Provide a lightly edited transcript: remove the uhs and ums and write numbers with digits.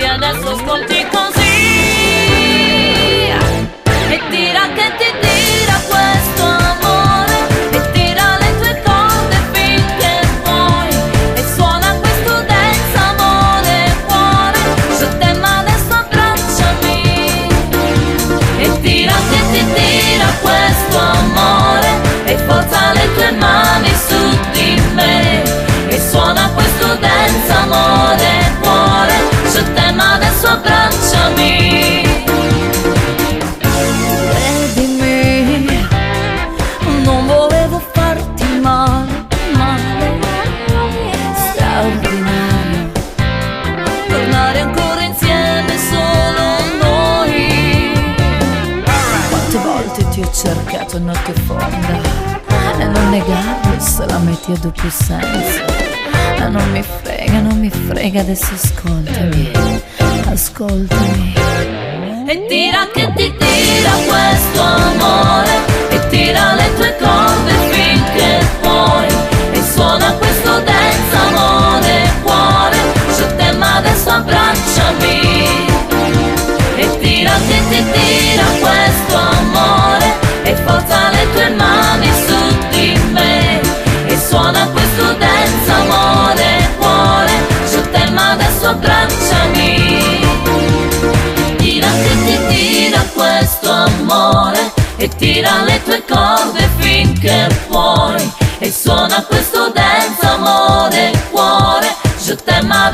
Adesso ascolti così e tira che ti tira questo amore e tira le tue corde finché puoi e suona questo dance amore cuore su te ma adesso abbracciami e tira che ti tira questo amore e forza le tue mani su di me e suona questo dance amore cuore su te ma adesso abbracciami. Credimi, non volevo farti male, straordinario tornare ancora insieme solo noi. Quante volte ti ho cercato a notte fonda e non negarlo se la metti a doppio senso. Non mi frega, adesso ascoltami e tira che ti tira questo amore e tira le tue corde finché puoi e suona questo dance amore cuore su te ma adesso abbracciami e tira che ti tira questo amore e forza le tue mani su di me e suona questo dance amore cuore su te ma adesso abbracciami. Tira che ti tira questo amore e tira le tue corde finché puoi e suona questo dance amore cuore su te ma